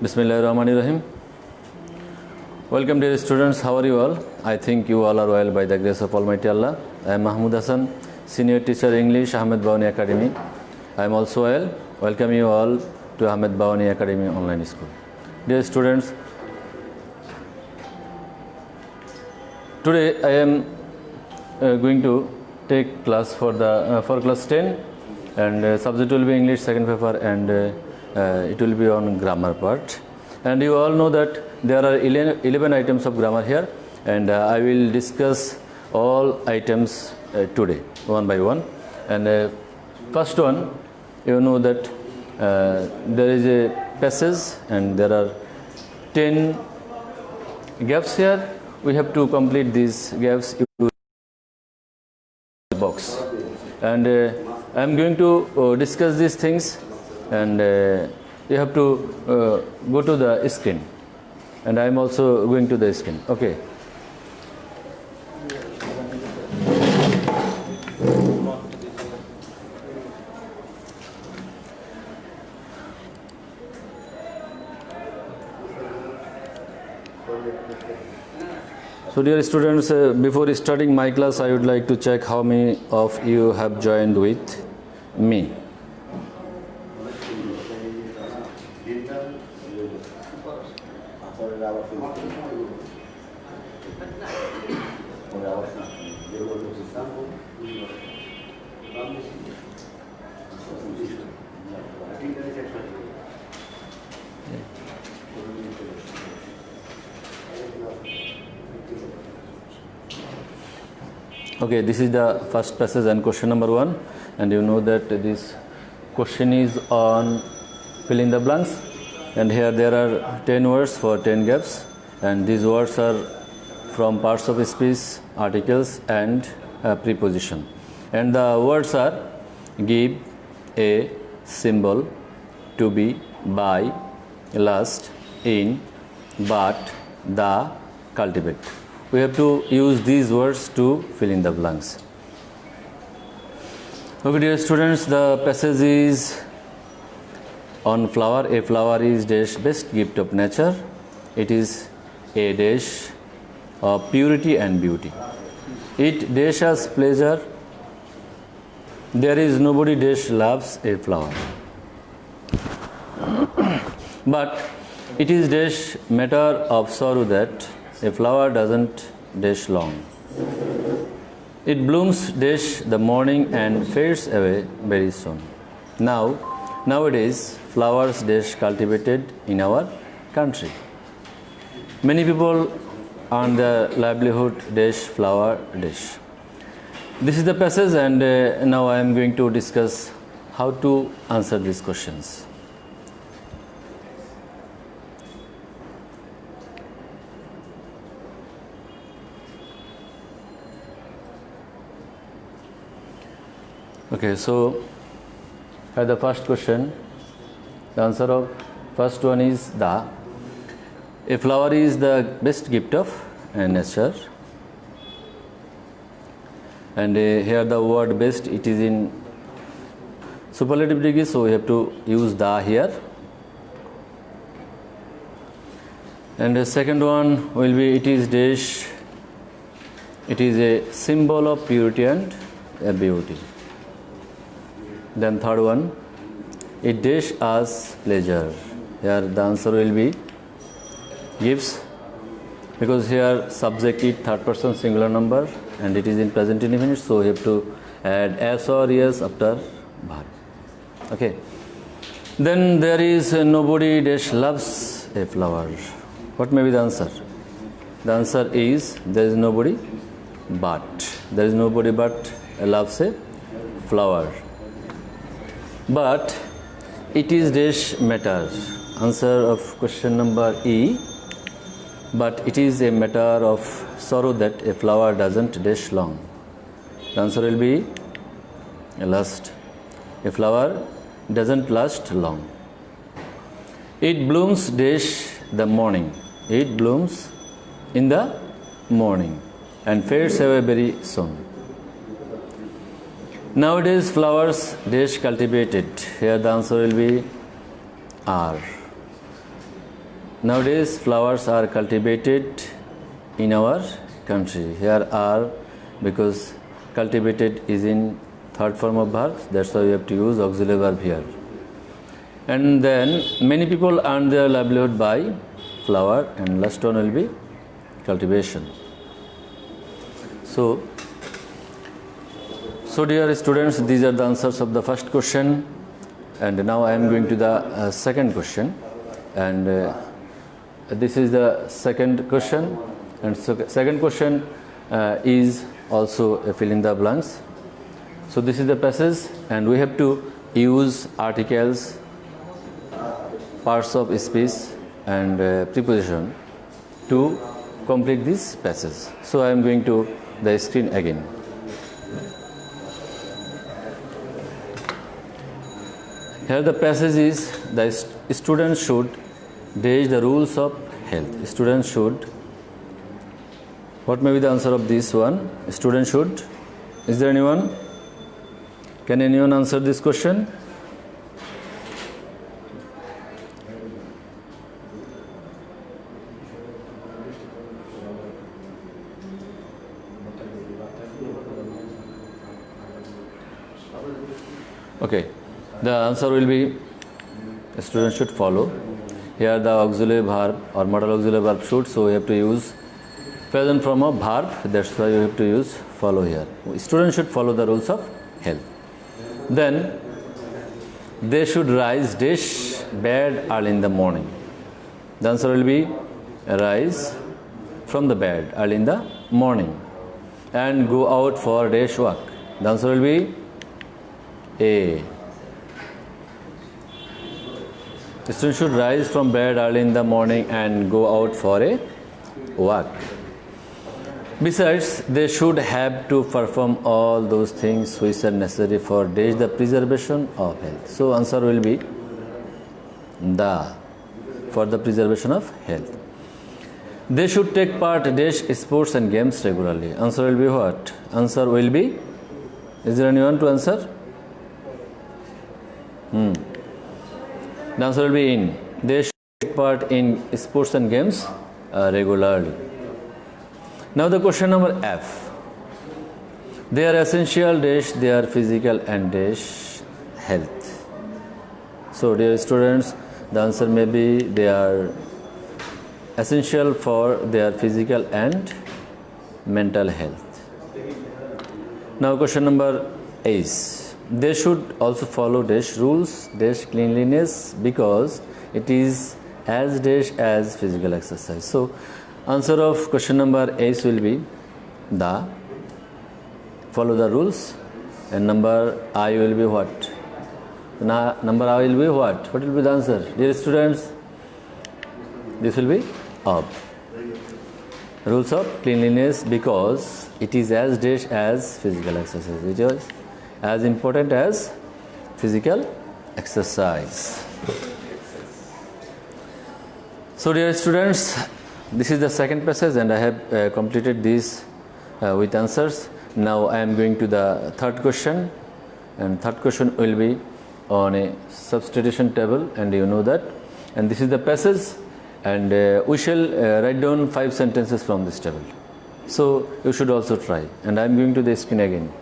Bismillahirrahmanirrahim. Welcome dear students, how are you all? I think you all are well by the grace of Almighty Allah. I am Mahmoud Hassan, Senior Teacher English, Ahmed Bawani Academy. I am also well. Welcome you all to Ahmed Bawani Academy Online School. Dear students, today I am going to take class for class 10, and subject will be English second paper, and it will be on grammar part. And you all know that there are 11 items of grammar here, and I will discuss all items today one by one. And first one, you know that there is a passage and there are 10 gaps here. We have to complete these gaps in the box, and I am going to discuss these things, and you have to go to the screen, and I am also going to the screen. Okay. So dear students, before starting my class, I would like to check how many of you have joined with me. Okay, this is the first passage and question number 1, and you know that this question is on fill in the blanks, and here there are 10 words for 10 gaps, and these words are from parts of speech, articles and preposition, and the words are give, a, symbol, to be, by, last, in, but, the, cultivate. We have to use these words to fill in the blanks. Okay, dear students, the passage is on flower. A flower is dash best gift of nature. It is a dash of purity and beauty. It dash us pleasure. There is nobody dash loves a flower. But it is dash matter of sorrow that a flower doesn't dash long. It blooms dash the morning and fades away very soon. Nowadays, flowers dash cultivated in our country. Many people earn their livelihood dash flower dash. This is the passage, and now I am going to discuss how to answer these questions. Okay, so for the first question, the answer of first one is the. A flower is the best gift of nature, and here the word best, it is in superlative degree, so we have to use the here. And the second one will be it is dash, it is a symbol of purity and beauty. Then third one, it dash us pleasure. Here the answer will be gives, because here subject is third person singular number and it is in present indefinite, so we have to add s or es after verb. Okay. Then there is nobody dash loves a flower. What may be the answer? The answer is there is nobody but. There is nobody but loves a flower. But it is dash matter. Answer of question number E. But it is a matter of sorrow that a flower doesn't dash long. The answer will be last. A flower doesn't last long. It blooms dash the morning. It blooms in the morning and fades away very soon. Nowadays, flowers dash cultivated. Here the answer will be R. Nowadays flowers are cultivated in our country. Here are, because cultivated is in third form of verb, that's why we have to use auxiliary verb here. And then many people earn their livelihood by flower, and last one will be cultivation. So dear students, these are the answers of the first question, and now I am going to the second question, and this is the second question, and second question is also a fill in the blanks. So this is the passage, and we have to use articles, parts of speech, and preposition to complete this passage. So I am going to the screen again. Here the passage is, the student should dash the rules of health. Student should, what may be the answer of this one? Student should, is there anyone? Can anyone answer this question? Okay, the answer will be the student should follow. Here the auxiliary verb or modal auxiliary verb should, so we have to use present form of verb, that's why you have to use follow here. Student should follow the rules of health. Then they should rise dash bed early in the morning. The answer will be rise from the bed early in the morning and go out for dash walk. The answer will be A. The student should rise from bed early in the morning and go out for a walk. Besides, they should have to perform all those things which are necessary for dash the preservation of health. So answer will be the, for the preservation of health. They should take part dash sports and games regularly. Answer will be what? Answer will be, is there anyone to answer? The answer will be in. They should take part in sports and games regularly. Now the question number F. They are essential dash their physical and dash health. So dear students, the answer may be they are essential for their physical and mental health. Now question number is, they should also follow dash rules dash cleanliness because it is as dash as physical exercise. So answer of question number A will be the, follow the rules, and number I will be what? Number I will be what? What will be the answer? Dear students, this will be of. Rules of cleanliness because it is as dash as physical exercise. It is as important as physical exercise. So dear students, this is the second passage and I have completed this with answers. Now I am going to the third question, and third question will be on a substitution table, and you know that, and this is the passage, and we shall write down 5 sentences from this table. So you should also try, and I am going to the screen again.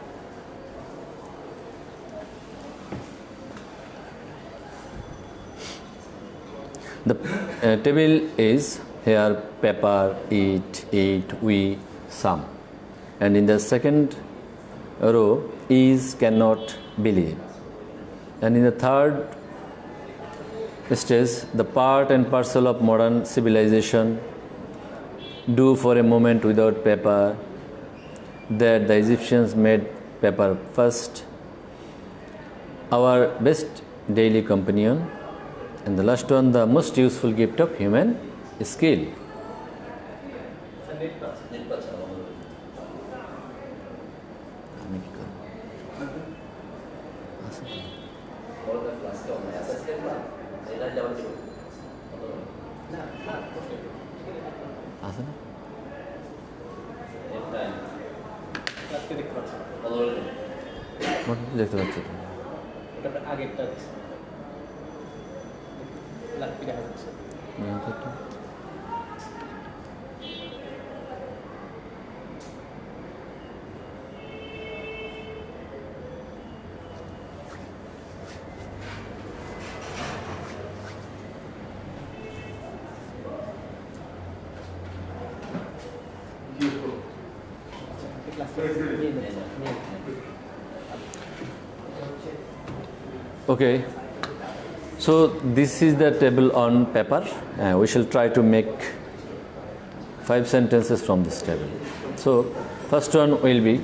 The table is here paper, eat, we, some, and in the second row is cannot believe, and in the third stage the part and parcel of modern civilization, do for a moment without paper, that the Egyptians made paper first, our best daily companion, and the last one, the most useful gift of human skill. দেখতে পাচ্ছি আগেরটা দেখা যাচ্ছে Okay, so this is the table on paper. We shall try to make 5 sentences from this table. So first one will be,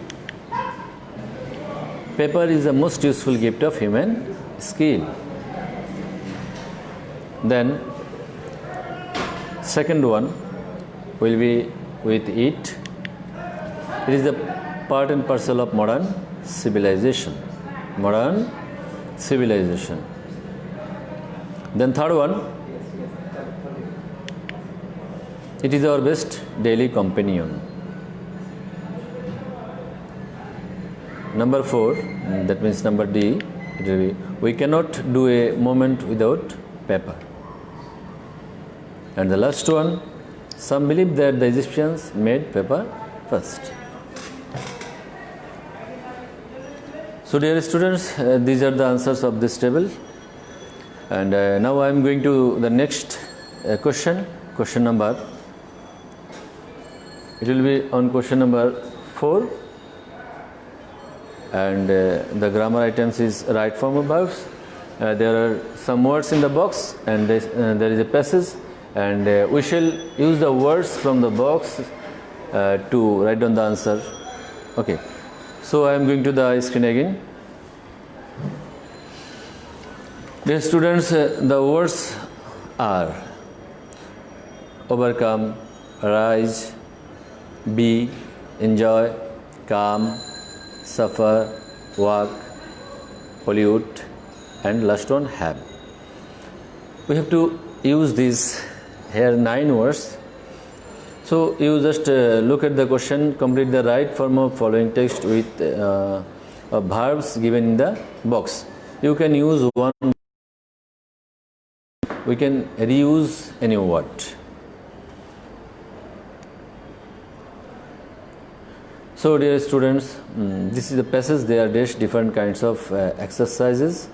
paper is the most useful gift of human skill. Then second one will be, with it is the part and parcel of modern civilization. Modern civilization. Then third one, it is our best daily companion. Number 4, that means number D, it will be, we cannot do a moment without paper. And the last one, some believe that the Egyptians made paper first. So dear students, these are the answers of this table. And now I am going to the next question number. It will be on question number 4. And the grammar items is right form of verbs. There are some words in the box, and there is a passage, and we shall use the words from the box to write down the answer. Okay, so I am going to the screen again. Dear students, the words are overcome, rise, be, enjoy, calm, suffer, walk, pollute, and last one, have. We have to use these here 9 words. So you just look at the question, complete the right form of following text with verbs given in the box. You can use one, we can reuse any word. So dear students, this is the passage. There are different kinds of exercises.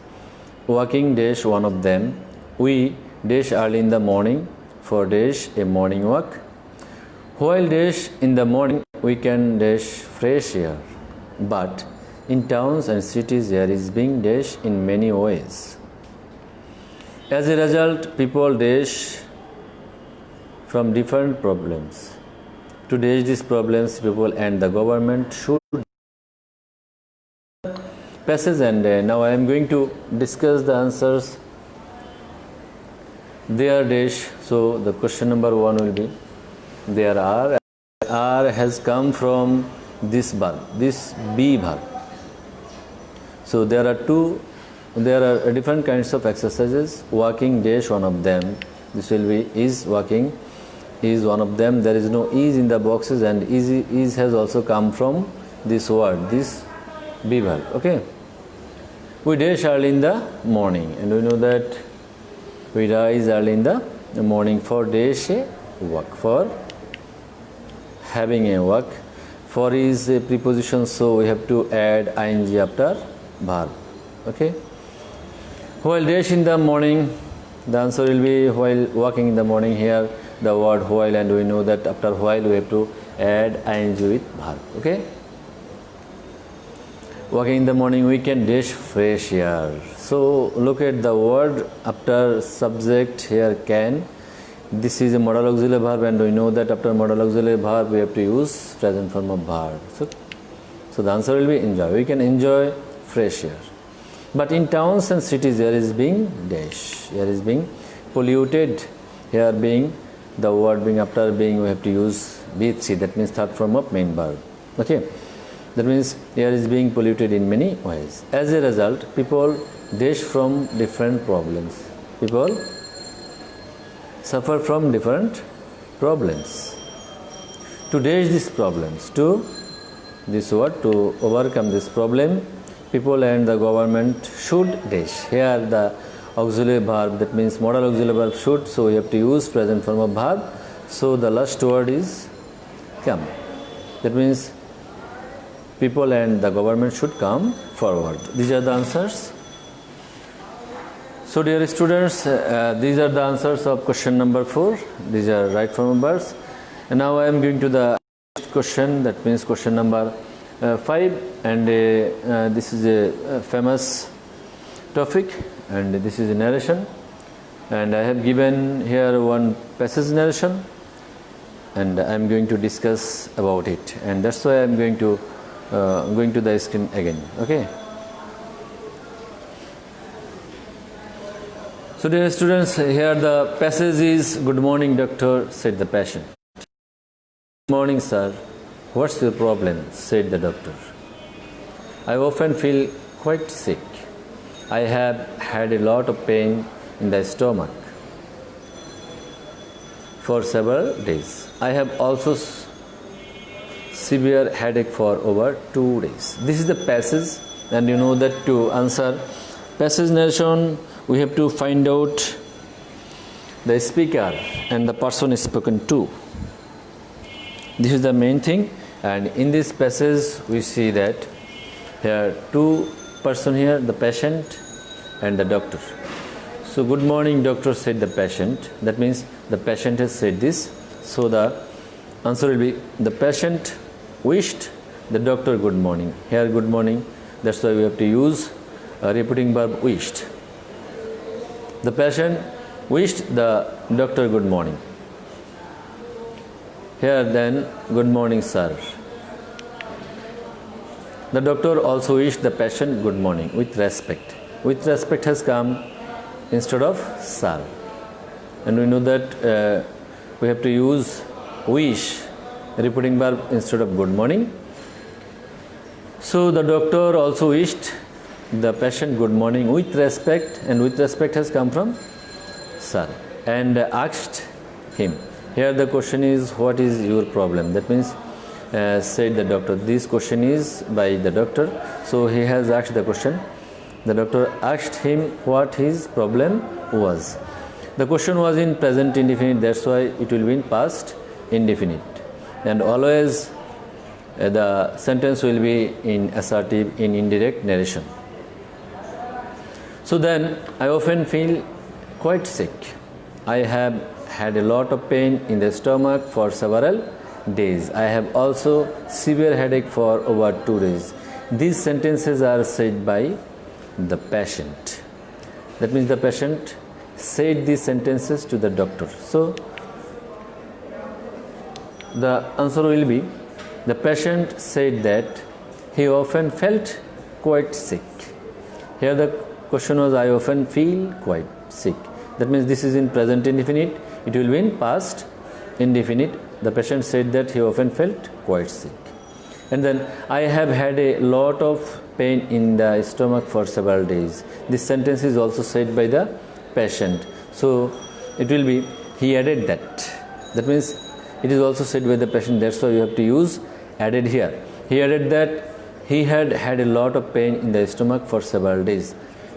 Walking one of them. We early in the morning for a morning walk. While in the morning we can fresh air. But in towns and cities air is being in many ways. As a result, people from different problems. To these problems, people and the government should passage, and now I am going to discuss the answers. There so the question number 1 will be, there are has come from this verb, this be verb. So there are different kinds of exercises. Walking one of them. This will be is walking. Is one of them. There is no is in the boxes, and is has also come from this word, this be verb. Okay. We early in the morning, and we know that we rise early in the morning for a walk, for having a walk. For is a preposition, so we have to add ing after verb. Okay. While in the morning, the answer will be while walking in the morning. Here the word while, and we know that after while we have to add ing with verb. Okay. Walking in the morning, we can fresh air. So look at the word after subject here, can. This is a modal auxiliary verb, and we know that after modal auxiliary verb we have to use present form of verb. So the answer will be enjoy. We can enjoy fresh air. But in towns and cities air is being air is being polluted. Here being the word being after being, we have to use be3, that means third form of main verb. Okay, that means air is being polluted in many ways. As a result, people from different problems. People suffer from different problems. To these problems, to this word, to overcome this problem, people and the government should Here the auxiliary verb, that means modal auxiliary verb should, so we have to use present form of verb. So the last word is come. That means people and the government should come forward. These are the answers. So dear students, these are the answers of question number 4. These are right form of verbs. And now I am going to the question, that means question number 5, and this is a famous topic, and this is a narration, and I have given here one passage narration, and I am going to discuss about it, and that's why I am going to the screen again. Okay. So dear students, here the passage is, good morning doctor, said the patient. Good morning sir, what's your problem, said the doctor. I often feel quite sick. I have had a lot of pain in the stomach for several days. I have also severe headache for over 2 days. This is the passage, and you know that to answer passage narration, we have to find out the speaker and the person spoken to. This is the main thing, and in this passage we see that here two person here, the patient and the doctor. So good morning doctor, said the patient. That means the patient has said this. So the answer will be, the patient wished the doctor good morning. Here good morning, that's why we have to use a repeating verb wished. The patient wished the doctor good morning. Here then, good morning sir. The doctor also wished the patient good morning with respect. With respect has come instead of sir. And we know that we have to use wish, repeating verb, instead of good morning. So the doctor also wished the patient good morning with respect, and with respect has come from sir, and asked him. Here the question is, what is your problem? That means said the doctor. This question is by the doctor, so he has asked the question. The doctor asked him what his problem was. The question was in present indefinite, that's why it will be in past indefinite, and always the sentence will be in assertive, in indirect narration. So then, I often feel quite sick. I have had a lot of pain in the stomach for several days. I have also severe headache for over 2 days. These sentences are said by the patient. That means the patient said these sentences to the doctor. So the answer will be, the patient said that he often felt quite sick. Here the question was, I often feel quite sick. That means this is in present indefinite, it will be in past indefinite. The patient said that he often felt quite sick. And then, I have had a lot of pain in the stomach for several days. This sentence is also said by the patient. So it will be, he added that. That means it is also said by the patient, that's why you have to use added here. He added that he had had a lot of pain in the stomach for several days.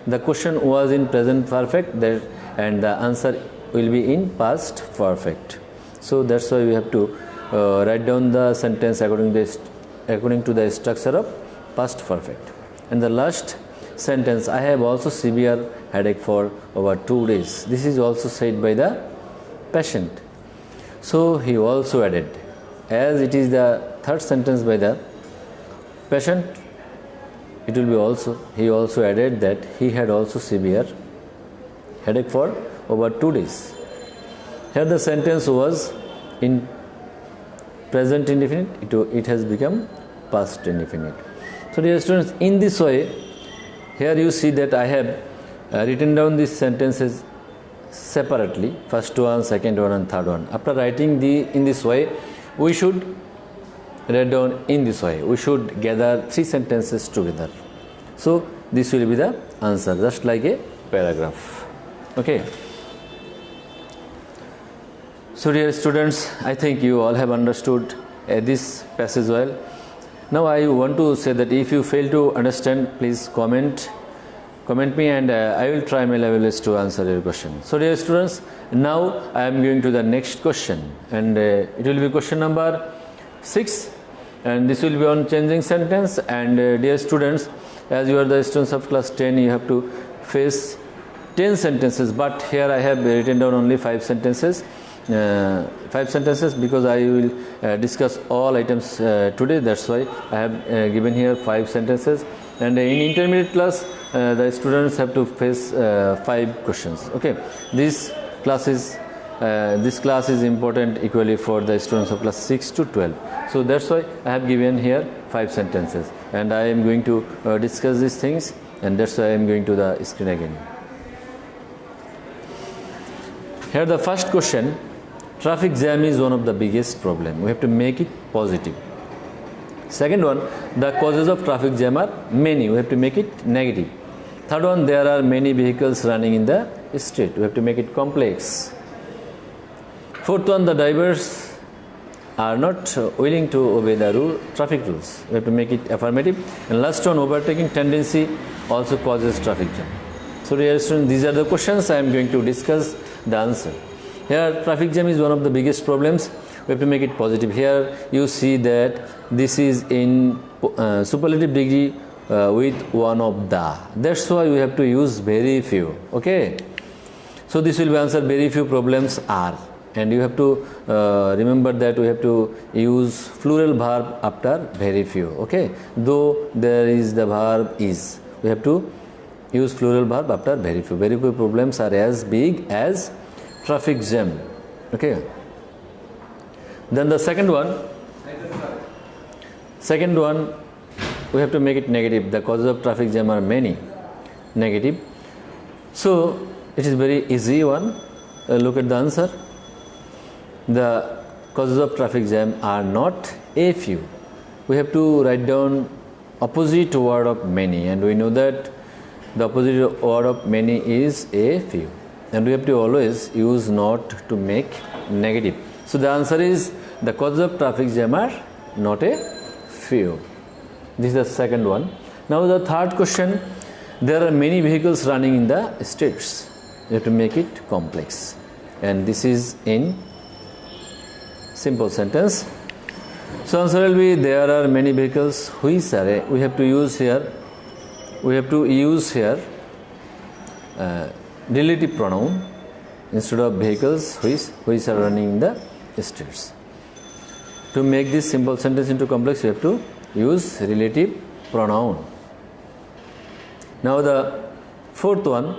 The question was in present perfect, and the answer will be in past perfect. So that's why we have to write down the sentence according to the structure of past perfect. And the last sentence, I have also severe headache for over 2 days. This is also said by the patient. So he also added, as it is the third sentence by the patient, it will be also, he also added that he had also severe headache for over 2 days. Here the sentence was in present indefinite, it has become past indefinite. So dear students, in this way, here you see that I have written down these sentences separately, first one, second one and third one. After writing in this way, we should write down in this way. We should gather 3 sentences together. So this will be the answer, just like a paragraph. Okay. So dear students, I think you all have understood this passage well. Now I want to say that if you fail to understand, please comment comment me, and I will try my level best to answer your question. So dear students, now I am going to the next question, and it will be question number 6, and this will be on changing sentence. And dear students, as you are the students of class 10, you have to face 10 sentences, but here I have written down only 5 sentences. 5 sentences because I will discuss all items today. That's why I have given here 5 sentences. And in intermediate class, the students have to face 5 questions. Okay, this class is important equally for the students of class 6 to 12. So that's why I have given here 5 sentences, and I am going to discuss these things, and that's why I am going to the screen again. Here the first question: traffic jam is one of the biggest problem. We have to make it positive. Second one, the causes of traffic jam are many. We have to make it negative. Third one, there are many vehicles running in the street. We have to make it complex. Fourth one, the drivers are not willing to obey the traffic rules. We have to make it affirmative. And last one, overtaking tendency also causes traffic jam. So dear students, these are the questions I am going to discuss the answer. Here, traffic jam is one of the biggest problems. We have to make it positive. Here you see that this is in superlative degree with one of the. That's why we have to use very few. Okay. So this will be answer: very few problems are. And you have to remember that we have to use plural verb after very few. Okay. Though there is the verb is, we have to use plural verb after very few. Very few problems are as big as traffic jam. Okay. Then the second one, we have to make it negative. The causes of traffic jam are many. Negative. So it is very easy one. Look at the answer. The causes of traffic jam are not a few. We have to write down opposite word of many, and we know that the opposite word of many is a few. And we have to always use not to make negative. So the answer is the causes of traffic jam are not a few. This is the second one. Now the third question: there are many vehicles running in the streets. You have to make it complex, and this is in simple sentence. So answer will be: there are many vehicles which are. We have to use here relative pronoun instead of vehicles which are running in the streets. To make this simple sentence into complex, you have to use relative pronoun. Now the fourth one: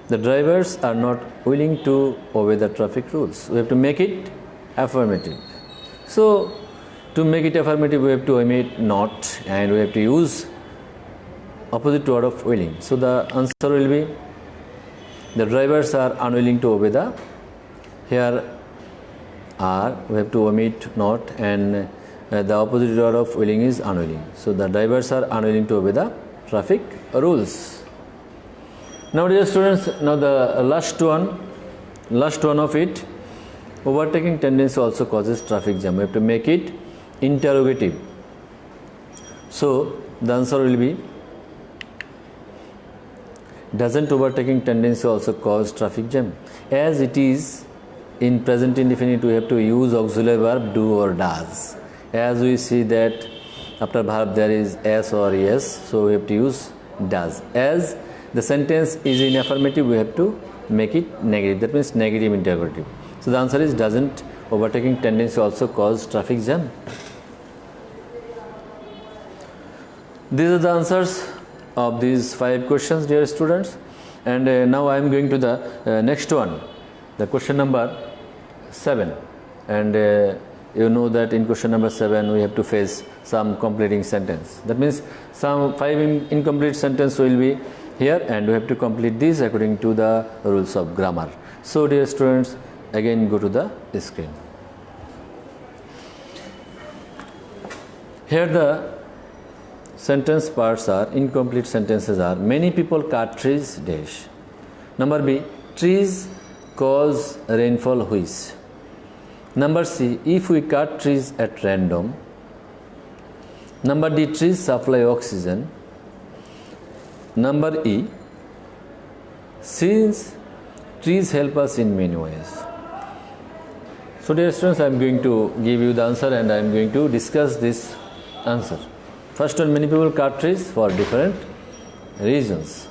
the drivers are not willing to obey the traffic rules. We have to make it affirmative. So to make it affirmative, we have to omit not, and we have to use opposite word of willing. So the answer will be: the drivers are unwilling to obey the. Here are, we have to omit not, and the opposite word of willing is unwilling. So the drivers are unwilling to obey the traffic rules. Now dear students, now the last one of it: overtaking tendency also causes traffic jam. We have to make it interrogative. So the answer will be: doesn't overtaking tendency also cause traffic jam? As it is in present indefinite, we have to use auxiliary verb do or does. As we see that after verb there is s or yes, so we have to use does. As the sentence is in affirmative, we have to make it negative. That means negative interrogative. So the answer is: doesn't overtaking tendency also cause traffic jam? These are the answers of these 5 questions, dear students. And now I am going to the next one, the question number 7. And you know that in question number 7 we have to face some completing sentence. That means some 5 incomplete sentence will be here, and we have to complete this according to the rules of grammar. So dear students, again go to the screen. Here the sentence parts are, incomplete sentences are: many people cut trees dash. Number B, trees cause rainfall which. Number C, if we cut trees at random. Number D, trees supply oxygen. Number E, since trees help us in many ways. So dear students, I am going to give you the answer and I am going to discuss this answer. First one, many people cut trees for different reasons.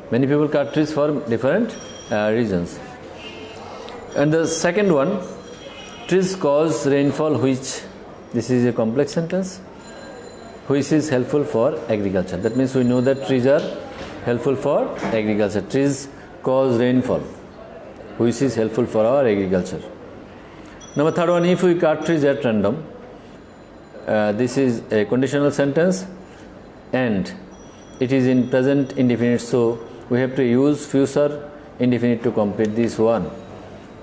Many people cut trees for different reasons. And the second one, trees cause rainfall, which, this is a complex sentence, which is helpful for agriculture. That means we know that trees are helpful for agriculture. Trees cause rainfall, which is helpful for our agriculture. Number third one, if we cut trees at random, this is a conditional sentence and it is in present indefinite, so we have to use future indefinite to complete this one.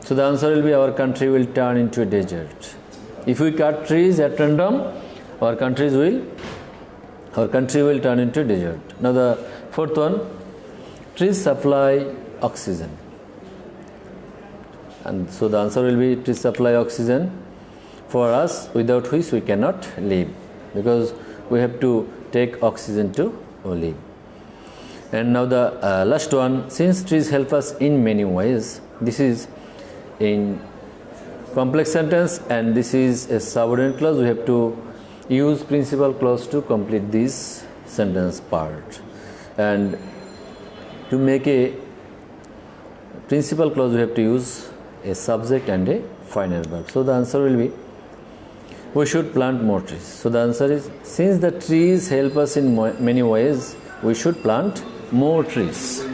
So the answer will be our country will turn into a desert. If we cut trees at random, our country will turn into a desert. Now the fourth one, trees supply oxygen. And so the answer will be trees supply oxygen for us, without which we cannot live, because we have to take oxygen to live. And now the last one, since trees help us in many ways, this is in complex sentence and this is a subordinate clause. We have to use principal clause to complete this sentence part, and to make a principal clause we have to use a subject and a final verb. So the answer will be, we should plant more trees. So the answer is, since the trees help us in many ways, we should plant more trees.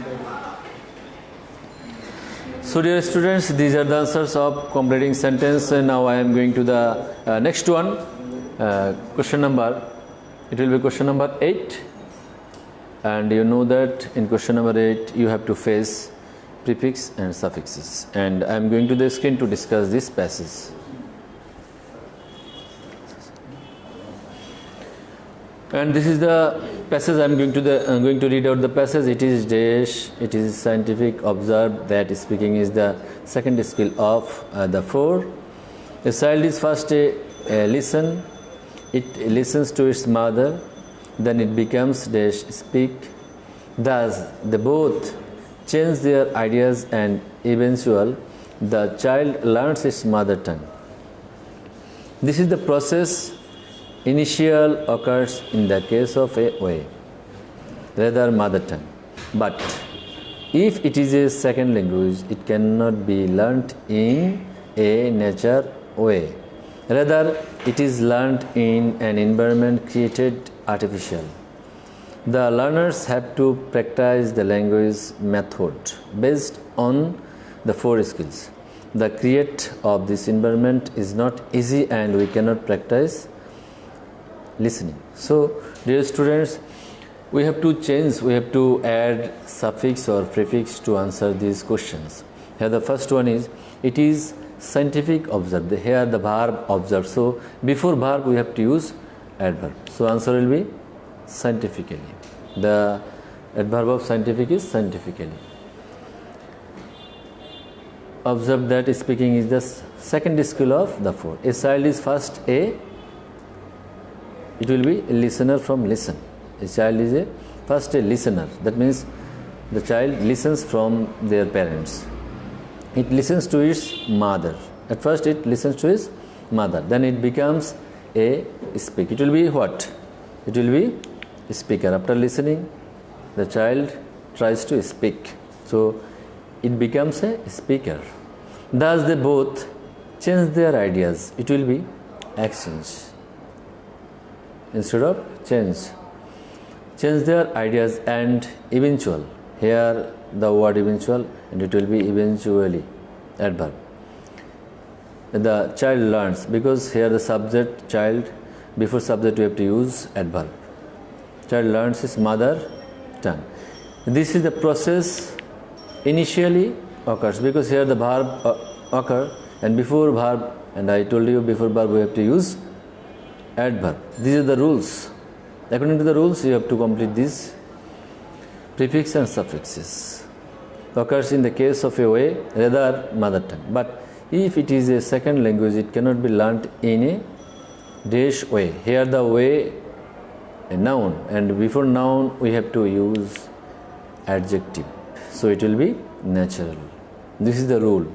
So dear students, these are the answers of completing sentence. And now I am going to the next one. Question number 8, and you know that in question number 8 you have to face prefix and suffixes, and I am going to the screen to discuss this passage. And this is the passage. I am going to read out the passage. It is dash. It is scientific. Observe that speaking is the second skill of the 4. A child is first a listen. It listens to its mother, then it becomes dash speak. Thus, they both change their ideas and eventually the child learns its mother tongue. This is the process. Initial occurs in the case of a way, rather mother tongue. But if it is a second language, it cannot be learnt in a nature way. Rather, it is learnt in an environment created artificial. The learners have to practice the language method based on the 4 skills. The create of this environment is not easy and we cannot practice listening. So, dear students, we have to change, we have to add suffix or prefix to answer these questions. Here the first one is, it is scientific observe. Here the verb observe. So before verb we have to use adverb. So answer will be scientifically. The adverb of scientific is scientifically. Observe that speaking is the second skill of the 4. A child is first it will be a listener from listen. A child is first a listener. That means the child listens from their parents. It listens to its mother. At first it listens to its mother. Then it becomes a speaker. It will be what? It will be a speaker. After listening, the child tries to speak. So it becomes a speaker. Thus they both change their ideas. It will be exchange. Instead of change. Change their ideas and eventual. Here the word eventual, and it will be eventually adverb. The child learns, because here the subject child, before subject we have to use adverb. Child learns his mother tongue. This is the process initially occurs, because here the verb occur, and before verb, and I told you before verb we have to use adverb. These are the rules. According to the rules you have to complete these prefix and suffixes. Occurs in the case of a way, rather mother tongue. But if it is a second language, it cannot be learnt in a dash way. Here the way a noun, and before noun we have to use adjective, so it will be natural. This is the rule.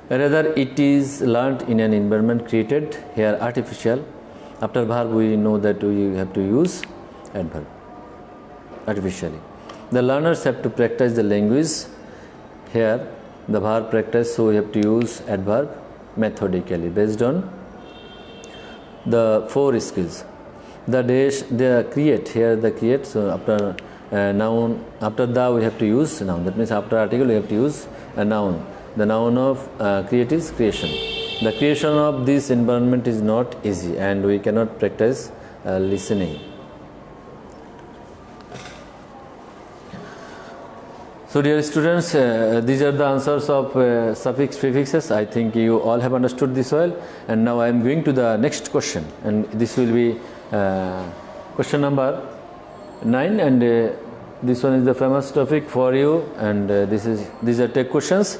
Rather, it is learnt in an environment created. Here artificial, after verb we know that we have to use adverb, artificially. The learners have to practice the language. Here the verb practice, so we have to use adverb methodically based on the 4 skills. The dash, the create, here the create, so after noun, after the we have to use noun, that means after article we have to use a noun. The noun of create is creation. The creation of this environment is not easy, and we cannot practice listening. So dear students, these are the answers of suffix prefixes. I think you all have understood this well, and now I am going to the next question, and this will be question number 9, and this one is the famous topic for you, and these are tech questions,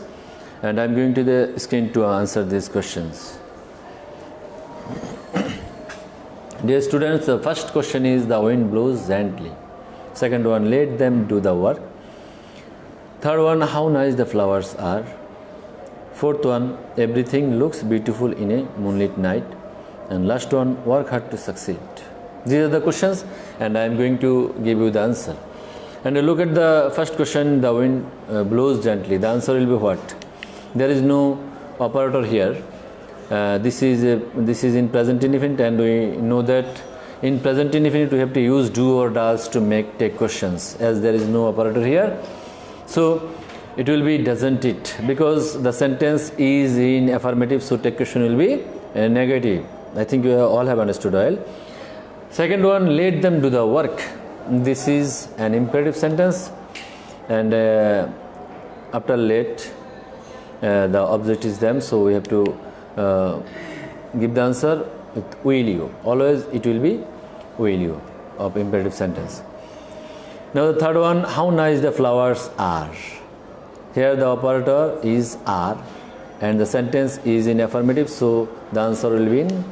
and I am going to the screen to answer these questions. Dear students, the first question is the wind blows gently. Second one, let them do the work. Third one, how nice the flowers are. Fourth one, everything looks beautiful in a moonlit night. And last one, work hard to succeed. These are the questions, and I am going to give you the answer. And look at the first question, the wind blows gently. The answer will be what? There is no operator here. This is in present indefinite, and we know that in present indefinite we have to use do or does to make take questions, as there is no operator here. So it will be doesn't it, because the sentence is in affirmative, so take question will be negative. I think you all have understood well. Second one, let them do the work. This is an imperative sentence, and after let the object is them, so we have to give the answer with will you. Always it will be will you of imperative sentence. Now the third one, how nice the flowers are. Here the operator is are, and the sentence is in affirmative, so the answer will be in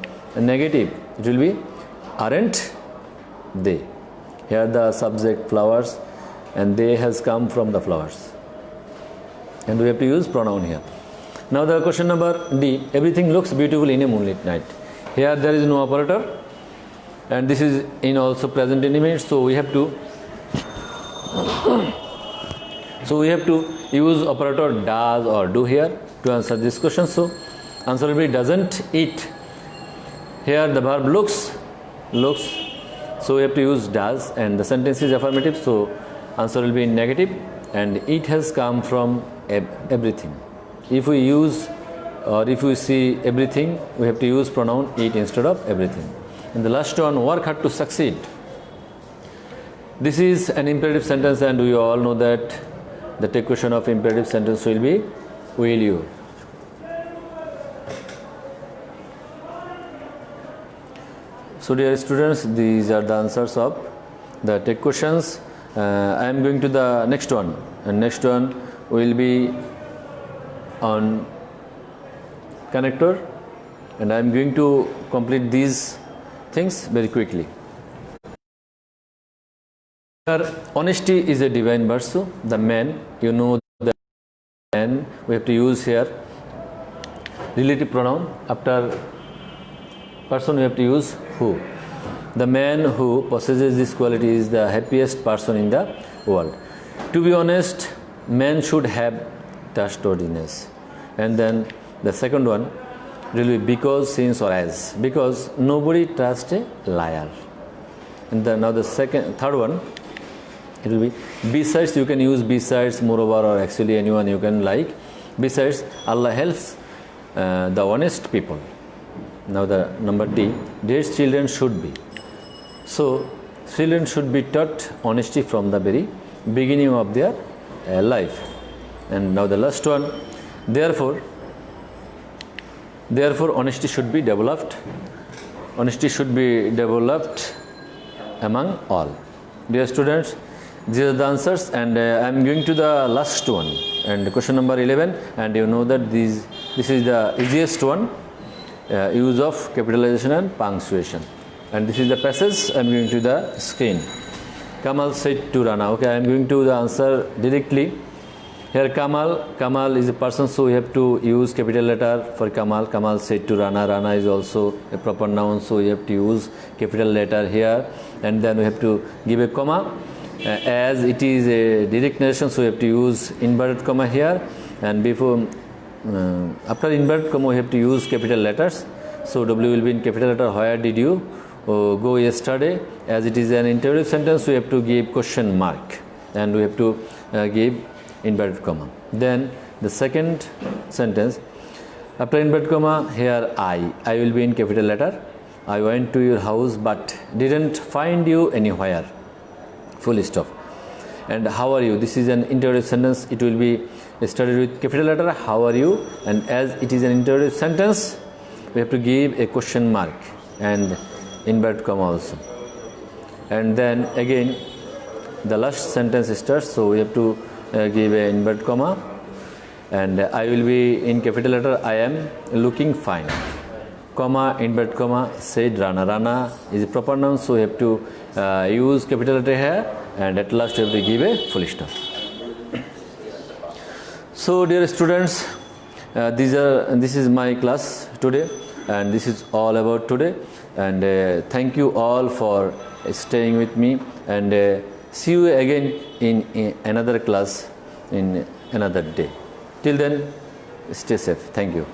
negative. It will be aren't they. Here the subject flowers, and they has come from the flowers, and we have to use pronoun here. Now the question number D, everything looks beautiful in a moonlit night. Here there is no operator, and this is in also present indefinite, so we have to use operator does or do here to answer this question. So answer will be doesn't it. Here the verb looks, so we have to use does, and the sentence is affirmative, so answer will be in negative, and it has come from everything. If we use or if we see everything, we have to use pronoun it instead of everything. And the last one, work hard to succeed. This is an imperative sentence, and we all know that the take question of imperative sentence will be will you. So dear students, these are the answers of the take questions. I am going to the next one, and next one will be on connector, and I am going to complete these things very quickly. Honesty is a divine virtue. The man, you know, the man, we have to use here relative pronoun. After person we have to use who. The man who possesses this quality is the happiest person in the world. To be honest, man should have trustworthiness. And then the second one will be because, since, or as. Because nobody trusts a liar. And then now the third one, it will be besides. You can use besides, moreover, or actually anyone you can like. Besides, Allah helps the honest people. Now the number D, their children should be. So children should be taught honesty from the very beginning of their life. And now the last one, therefore honesty should be developed. Honesty should be developed among all. Dear students, these are the answers, and I am going to the last one, and question number 11, and you know that this is the easiest one, use of capitalization and punctuation. and this is the passage. I am going to the screen. Kamal said to Rana. Okay, I am going to the answer directly. Here Kamal is a person, so we have to use capital letter for Kamal. Kamal said to Rana. Rana is also a proper noun, so we have to use capital letter here, and then we have to give a comma. As it is a direct narration, so we have to use inverted comma here, and before after inverted comma we have to use capital letters. So W will be in capital letter. Where did you go yesterday? As it is an interrogative sentence, we have to give question mark, and we have to give inverted comma. Then the second sentence, after inverted comma, here I will be in capital letter. I went to your house but didn't find you anywhere. Full stop. And how are you? This is an interrogative sentence. It will be started with capital letter. How are you? And as it is an interrogative sentence, we have to give a question mark and inverted comma also. And then again the last sentence starts, so we have to give a inverted comma, and I will be in capital letter. I am looking fine, comma, inverted comma, said Rana. Rana is a proper noun, so we have to use capital letter here, and at last we have to give a full stop. So dear students, this is my class today, and this is all about today, and thank you all for staying with me, and see you again in another class in another day. Till then, stay safe. Thank you.